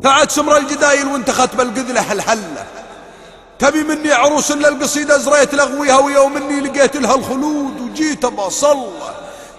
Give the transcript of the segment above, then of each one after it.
بعد سمر الجدايل وانت ختم القذلة الهلة، تبي مني عروس الا القصيدة زريت لغويها، ويوم اني لقيت لها الخلود وجيت بصله،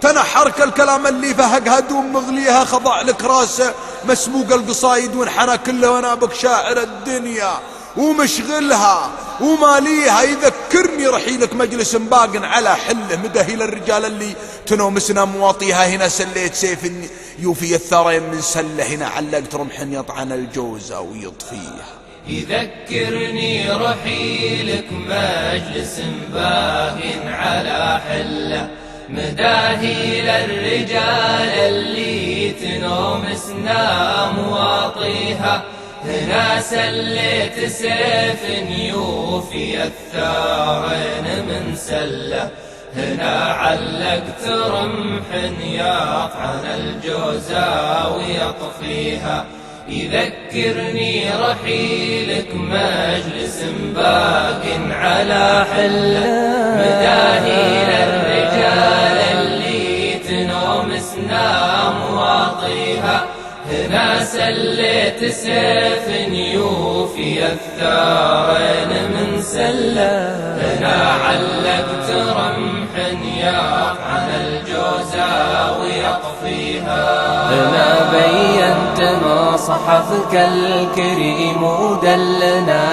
تنحرك الكلام اللي فهقها دوم مغليها، خضع لك راسه مسموق القصايد وانحنى كله، وانا بك شاعر الدنيا ومشغلها وماليها، يذكرني رحيلك مجلس باق على حله، مدهي للرجال اللي تنومسنا مواطيها، هنا سليت سيف يوفي الثرين من سله، هنا علقت رمح يطعن الجوزة ويطفيها. يذكرني رحيلك مجلس باق على حله، مداهي للرجال اللي تنومسنا مواطيها، هنا سليت سيف يوفي الثارين من سله، هنا علقت رمح يطعن الجوزة ويطفيها. يذكرني رحيلك مجلس باق على حله، مداهي للرجال اللي تنومسنا مواطيها، هنا سليت سيف يوفي الثارين من سله، هنا علقت رمح يطعن الجوزة ويطفيها. هنا بينت مصحفك الكريم ودلنا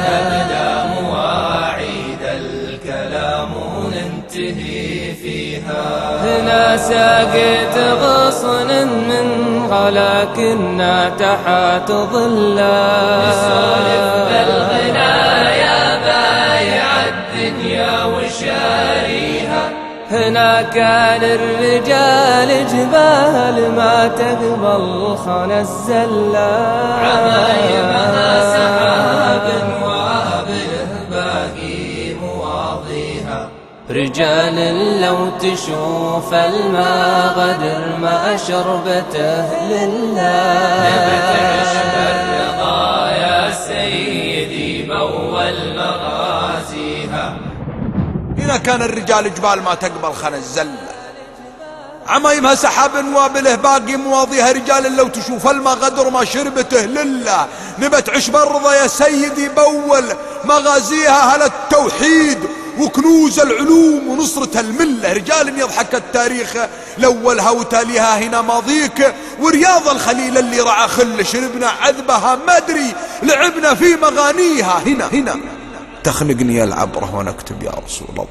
نبدأ مواعيد الكلام وننتهي فيها. هنا ساقيت غصن من غلاكنا تحت ظلها، نسولف بالغنى يا بايع الدنيا وشاريها. هنا كان الرجال جبال ما تقبل خنا الزلة، عمايمها سحاب وابله باقي مواضيها. رجال لو تشوف الماء غدر ما شربته لله، نبت عشب الرضا يا سيدي بول مغازيها. هنا كان الرجال جبال ما تقبل خنا الزلة، عمايمها سحاب وابله باقي مواضيها. رجال لو تشوف الماء غدر ما شربته لله، نبت عشب الرضا يا سيدي بول مغازيها. هل التوحيد وكنوز العلوم ونصرة الملة، رجال يضحك التاريخ لولها وتاليها. هنا ماضيك ورياض الخليل اللي رعى خل، شربنا عذبها ما ادري لعبنا في مغانيها. هنا تخنقني العبرة ونكتب يا رسول الله،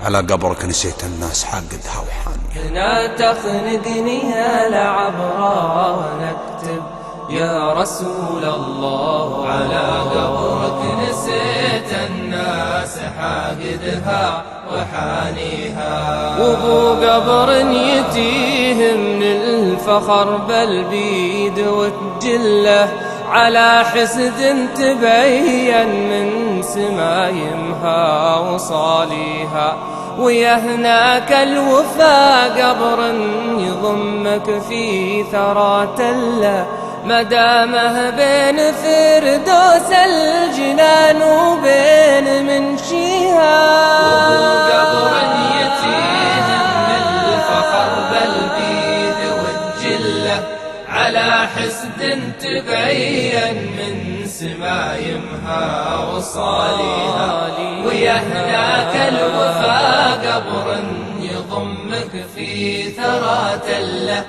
على قبرك نسيت الناس حاقدها وحانيها. هنا تخنقني العبرة ونكتب يا رسول الله، على قبرك نسيت الناس حاقدها وحانيها. وابو قبر يتيه من الفخر بالبيد وتجله، على حسد تبين من سمايمها وصاليها. ويا هناك الوفا قبر يضمك في ثرات الله، مدامه بين فردوس الجنان وبين منشيها. وابو قبر يتيه من الفخر بالبيد والجله، على حسد تبين من سمايمها وصاليها. ويا هناك الوفا قبر يضمك في ثرات الله،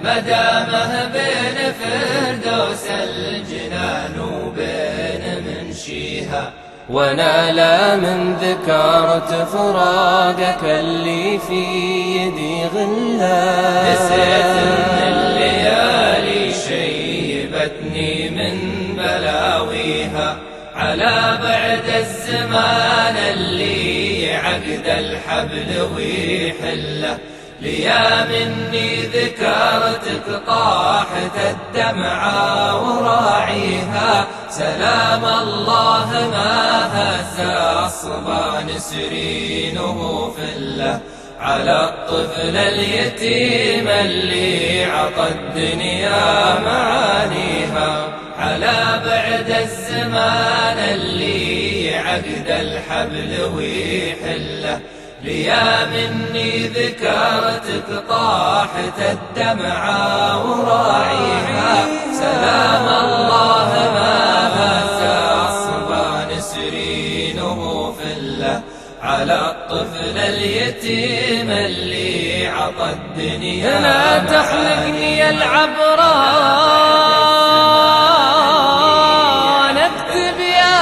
مدامه بين فردوس الجنان وبين منشيها. وانا لا من ذكرت فراقك اللي في يدي غلا، نسيت ان الليالي شيبتني من بلاويها. على بعد الزمان اللي عقد الحبل ويحله، ليا مني ذكرتك طاحت الدمعة وراعيها. سلام الله ما هز الصبان سرينه فله، على الطفل اليتيم اللي عطى الدنيا معانيها. على بعد الزمان اللي عقد الحبل ويحله، ليا مني ذكرتك طاحت الدمعة وراعيها. سلام الله ما بات الصبا نسرينه في الله على الطفل اليتيم اللي عطى الدنيا. لا تخلقني العبران اكتب يا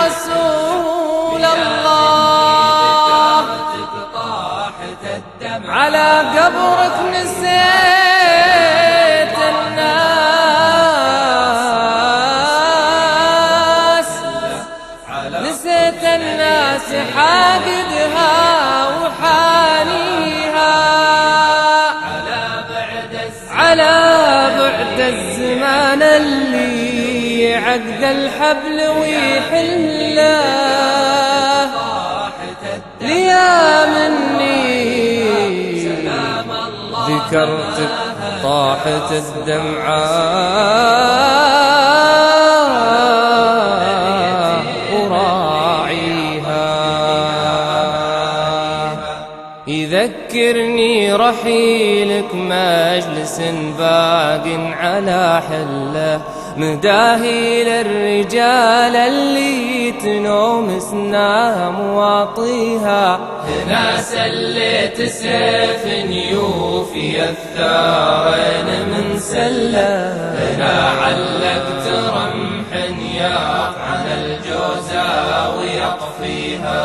رسول الله على قبرك نسيت الناس، نسيت الناس حاقدها وحانيها. على بعد الزمان اللي عقد الحبل ويحله، ليا مني ذكرتك طاحت الدمعة وراعيها. يذكرني رحيلك مجلس باق على حله، مداهي للرجال اللي تنومسنا مواطيها. هنا سليت سيف يوفي الثارين من سله، هنا علقت رمح يقف عن الجوزاء ويقفيها.